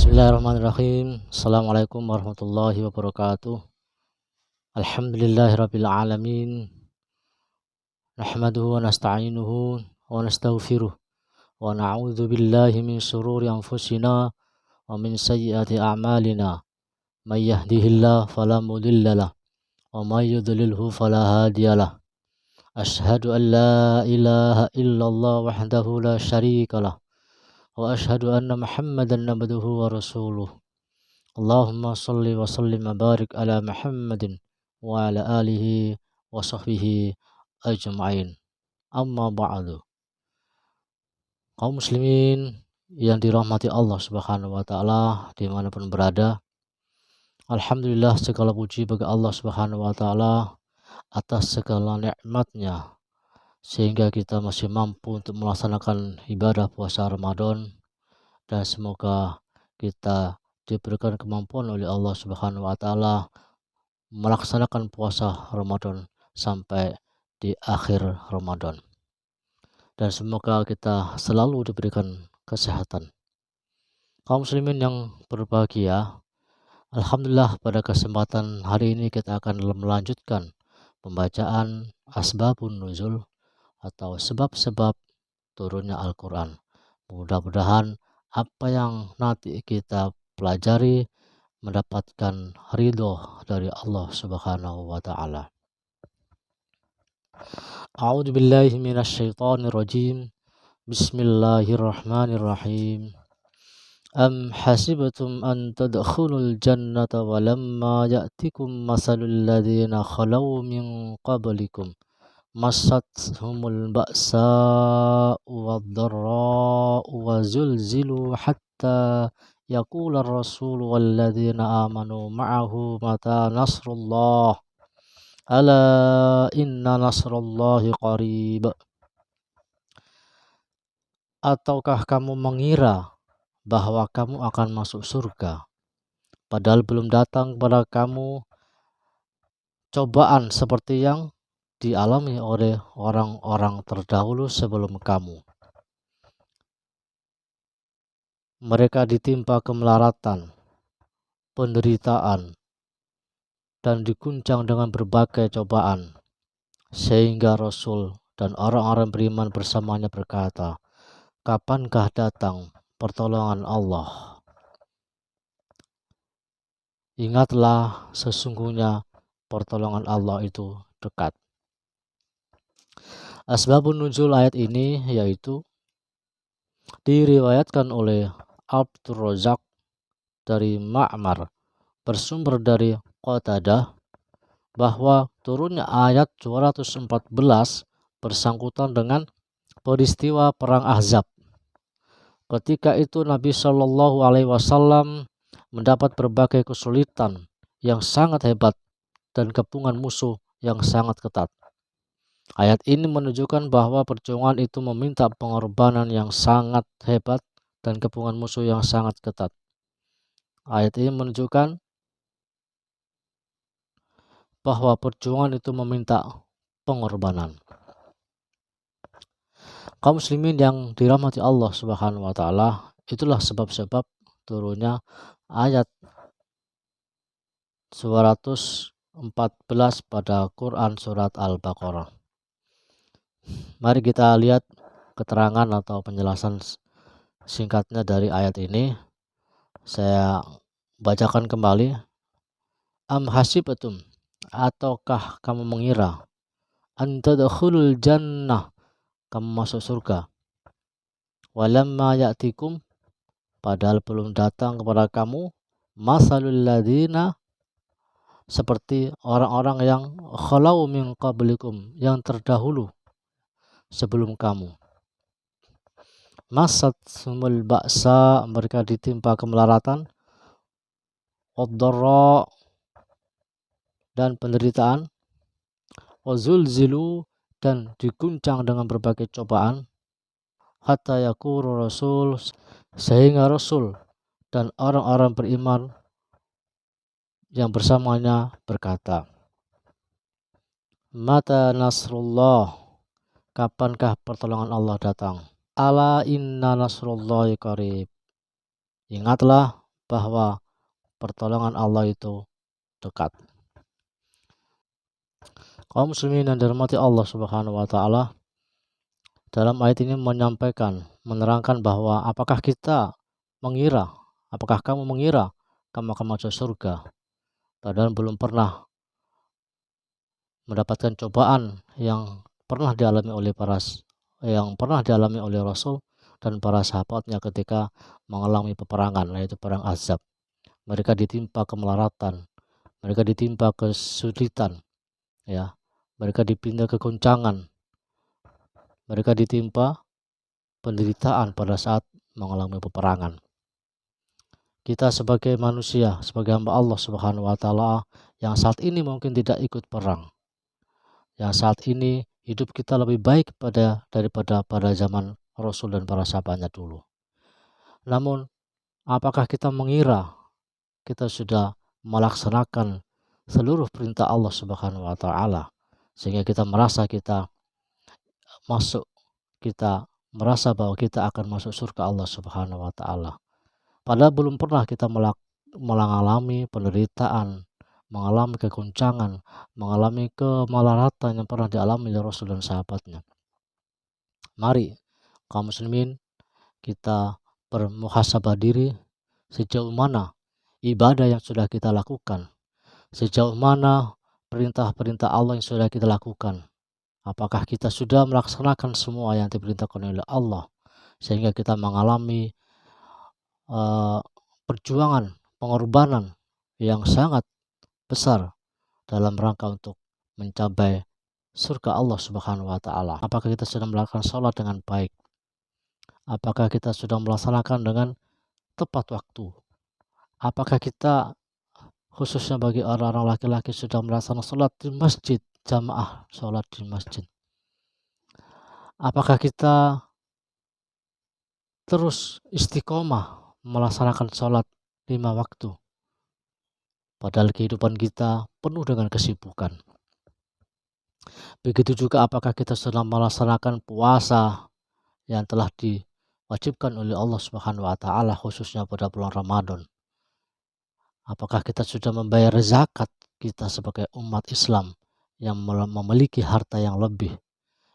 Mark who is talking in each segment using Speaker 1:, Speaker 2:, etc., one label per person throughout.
Speaker 1: Bismillahirrahmanirrahim. Assalamualaikum warahmatullahi wabarakatuh. Alhamdulillahirabbil alamin. Nahmaduhu wa nasta'inuhu wa nastaghfiruh wa na'udzu billahi min shururi anfusina wa min sayyiati a'malina. May yahdihillahu fala mudhillalah wa may yudlilhu fala hadiyalah. Asyhadu an la ilaha illallah wahdahu la syarikalah wa asyhadu anna Muhammadan abduhu wa rasuluh. Allahumma salli wa sallim wa barik ala Muhammadin wa ala alihi wa sahbihi ajma'in. Amma ba'du. Kaum muslimin yang dirahmati Allah Subhanahu wa taala dimanapun berada, alhamdulillah segala puji bagi Allah Subhanahu wa taala atas segala nikmatnya sehingga kita masih mampu untuk melaksanakan ibadah puasa Ramadan, dan semoga kita diberikan kemampuan oleh Allah Subhanahu wa taala melaksanakan puasa Ramadan sampai di akhir Ramadan, dan semoga kita selalu diberikan kesehatan. Kaum muslimin yang berbahagia, alhamdulillah pada kesempatan hari ini kita akan melanjutkan pembacaan asbabun nuzul atau sebab-sebab turunnya Al-Quran. Mudah-mudahan apa yang nanti kita pelajari mendapatkan ridho dari Allah Subhanahu wa taala. A'udzu billahi minasyaitonir rajim. Bismillahirrahmanirrahim. Am hasibtum an tadkhulul jannata wa lamma ya'tikum masalul ladzina khalaw min qablikum massathumul ba'sa'u wad-dharra'u wa zulzilu hatta yaqula ar-rasul walladzina amanu ma'ahu mata nasrullah ala inna nasrullahi qarib. Ataukah kamu mengira bahwa kamu akan masuk surga padahal belum datang kepada kamu cobaan seperti yang dialami oleh orang-orang terdahulu sebelum kamu? Mereka ditimpa kemelaratan, penderitaan, dan diguncang dengan berbagai cobaan, sehingga Rasul dan orang-orang beriman bersamanya berkata, kapankah datang pertolongan Allah? Ingatlah, sesungguhnya pertolongan Allah itu dekat. Asbabun nuzul ayat ini yaitu diriwayatkan oleh Abdur Razak dari Ma'mar bersumber dari Qatadah bahwa turunnya ayat 214 bersangkutan dengan peristiwa perang Ahzab. Ketika itu Nabi Shallallahu Alaihi Wasallam mendapat berbagai kesulitan yang sangat hebat dan kepungan musuh yang sangat ketat. Ayat ini menunjukkan bahwa perjuangan itu meminta pengorbanan yang sangat hebat dan kepungan musuh yang sangat ketat. Ayat ini menunjukkan bahwa perjuangan itu meminta pengorbanan. Kaum muslimin yang dirahmati Allah Subhanahu wa taala, itulah sebab-sebab turunnya ayat 214 pada Quran surat Al-Baqarah. Mari kita lihat keterangan atau penjelasan singkatnya dari ayat ini. Saya bacakan kembali. Am hasibatum, ataukah kamu mengira, an tadkhulul jannah, kamu masuk surga, walamma ya'tikum, padahal belum datang kepada kamu, masalul ladzina, seperti orang-orang yang khalau min qablikum, yang terdahulu sebelum kamu. Masathumul ba'sa, mereka ditimpa kemelaratan, wad-dharra, dan penderitaan, wazulzilu, dan diguncang dengan berbagai cobaan, hatta yaqulu rasul, sehingga Rasul dan orang-orang beriman yang bersamanya berkata, mata nasrullah, kapankah pertolongan Allah datang? Ala inna nasrullahi qarib, ingatlah bahwa pertolongan Allah itu dekat. Kaum muslimin yang dirahmati Allah Subhanahu wa taala, dalam ayat ini menerangkan bahwa apakah kamu mengira kamu akan masuk surga padahal belum pernah mendapatkan cobaan yang pernah dialami oleh Rasul dan para sahabatnya ketika mengalami peperangan, yaitu perang Ahzab. Mereka ditimpa kemelaratan, mereka ditimpa kesulitan, ya. Mereka ditimpa kegoncangan, mereka ditimpa penderitaan pada saat mengalami peperangan. Kita sebagai manusia, sebagai hamba Allah Subhanahu wa taala yang saat ini mungkin tidak ikut perang, yang saat ini hidup kita lebih baik daripada pada zaman Rasul dan para sahabatnya dulu. Namun, apakah kita mengira kita sudah melaksanakan seluruh perintah Allah Subhanahu wa taala sehingga kita merasa bahwa kita akan masuk surga Allah Subhanahu wa taala? Padahal belum pernah kita mengalami penderitaan, mengalami kegoncangan, mengalami kemelaratan yang pernah dialami oleh Rasul dan sahabatnya. Mari kaum muslimin kita bermuhasabah diri sejauh mana ibadah yang sudah kita lakukan, sejauh mana perintah-perintah Allah yang sudah kita lakukan. Apakah kita sudah melaksanakan semua yang diperintahkan oleh Allah sehingga kita mengalami perjuangan, pengorbanan yang sangat besar dalam rangka untuk mencapai surga Allah Subhanahu wa taala. Apakah kita sudah melakukan sholat dengan baik? Apakah kita sudah melaksanakan dengan tepat waktu? Apakah kita, khususnya bagi orang-orang laki-laki, sudah melaksanakan sholat di masjid, jamaah sholat di masjid? Apakah kita terus istiqomah melaksanakan sholat 5 waktu? Padahal kehidupan kita penuh dengan kesibukan. Begitu juga apakah kita sudah melaksanakan puasa yang telah diwajibkan oleh Allah Subhanahu wa taala khususnya pada bulan Ramadan? Apakah kita sudah membayar zakat kita sebagai umat Islam yang memiliki harta yang lebih,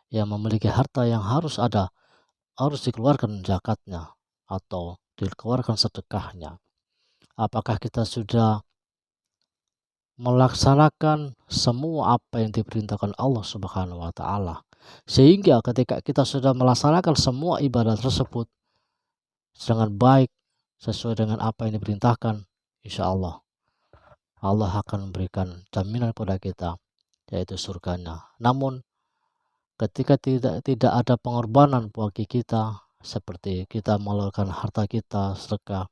Speaker 1: yang memiliki harta yang harus dikeluarkan zakatnya atau dikeluarkan sedekahnya? Apakah kita sudah melaksanakan semua apa yang diperintahkan Allah Subhanahu wa taala sehingga ketika kita sudah melaksanakan semua ibadah tersebut dengan baik sesuai dengan apa yang diperintahkan, insya Allah akan memberikan jaminan kepada kita, yaitu surganya. Namun ketika tidak ada pengorbanan bagi kita, seperti kita meluangkan harta kita sedekah,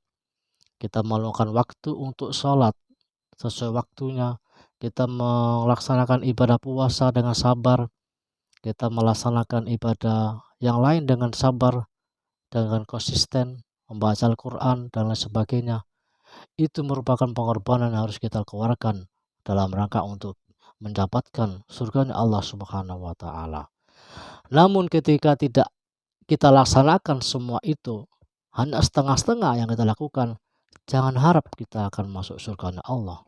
Speaker 1: kita meluangkan waktu untuk sholat sesuai waktunya, kita melaksanakan ibadah puasa dengan sabar, kita melaksanakan ibadah yang lain dengan sabar, dengan konsisten, membaca Al-Quran dan lain sebagainya. Itu merupakan pengorbanan yang harus kita keluarkan dalam rangka untuk mendapatkan surga Allah Subhanahu wa taala. Namun ketika tidak kita laksanakan semua itu, hanya setengah-setengah yang kita lakukan, jangan harap kita akan masuk surga Allah.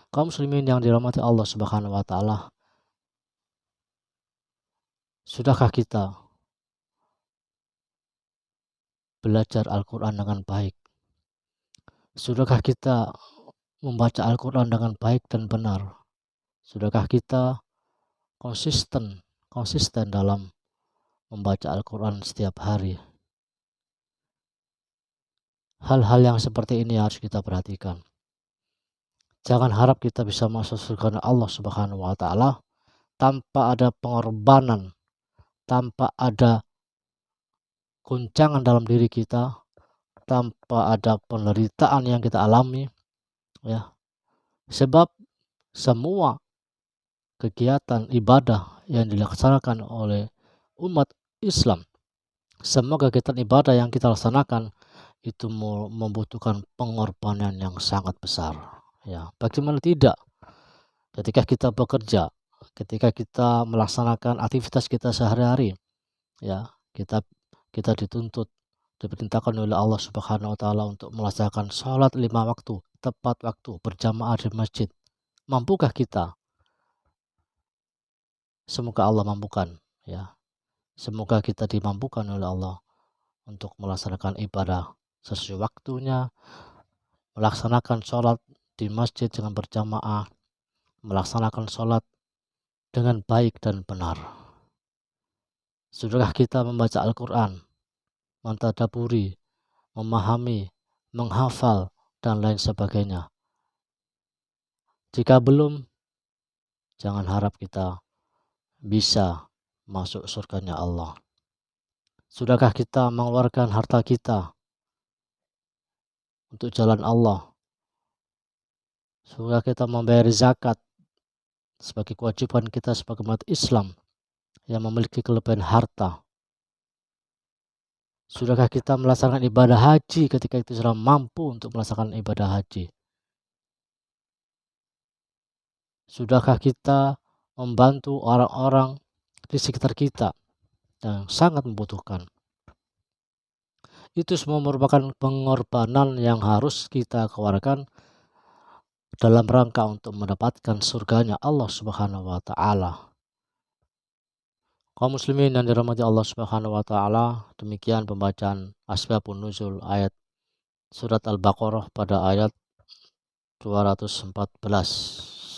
Speaker 1: Kaum muslimin yang dirahmati Allah Subhanahu wa taala, sudahkah kita belajar Al-Quran dengan baik? Sudahkah kita membaca Al-Quran dengan baik dan benar? Sudahkah kita konsisten dalam membaca Al-Quran setiap hari? Hal-hal yang seperti ini harus kita perhatikan. Jangan harap kita bisa masuk surga Allah Subhanahu wa taala tanpa ada pengorbanan, tanpa ada guncangan dalam diri kita, tanpa ada penderitaan yang kita alami, ya. Sebab semua kegiatan ibadah yang dilaksanakan oleh umat Islam, semua kegiatan ibadah yang kita laksanakan itu membutuhkan pengorbanan yang sangat besar, ya. Bagaimana tidak ketika kita bekerja, ketika kita melaksanakan aktivitas kita sehari-hari, ya, kita dituntut diperintahkan oleh Allah Subhanahu wa taala untuk melaksanakan sholat 5 waktu, tepat waktu, berjamaah di masjid. Mampukah kita? Semoga Allah mampukan, ya. Semoga kita dimampukan oleh Allah untuk melaksanakan ibadah sesuai waktunya, melaksanakan sholat di masjid dengan berjamaah, melaksanakan sholat dengan baik dan benar. Sudahkah kita membaca Al-Quran, mentadaburi, memahami, menghafal, dan lain sebagainya? Jika belum, jangan harap kita bisa masuk surganya Allah. Sudahkah kita mengeluarkan harta kita untuk jalan Allah? Sudah kita membayar zakat sebagai kewajiban kita sebagai umat Islam yang memiliki kelebihan harta? Sudahkah kita melaksanakan ibadah haji ketika itu sudah mampu untuk melaksanakan ibadah haji? Sudahkah kita membantu orang-orang di sekitar kita yang sangat membutuhkan? Itu semua merupakan pengorbanan yang harus kita keluarkan dalam rangka untuk mendapatkan surganya Allah Subhanahu wa taala. Kaum muslimin yang dirahmati Allah Subhanahu wa taala, demikian pembacaan asbabun nuzul ayat surat Al-Baqarah pada ayat 214.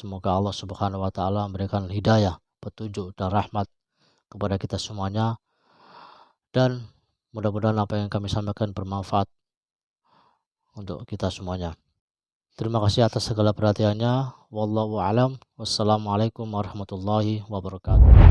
Speaker 1: Semoga Allah Subhanahu wa taala memberikan hidayah, petunjuk dan rahmat kepada kita semuanya, dan mudah-mudahan apa yang kami sampaikan bermanfaat untuk kita semuanya. Terima kasih atas segala perhatiannya. Wallahu a'lam. Wassalamualaikum warahmatullahi wabarakatuh.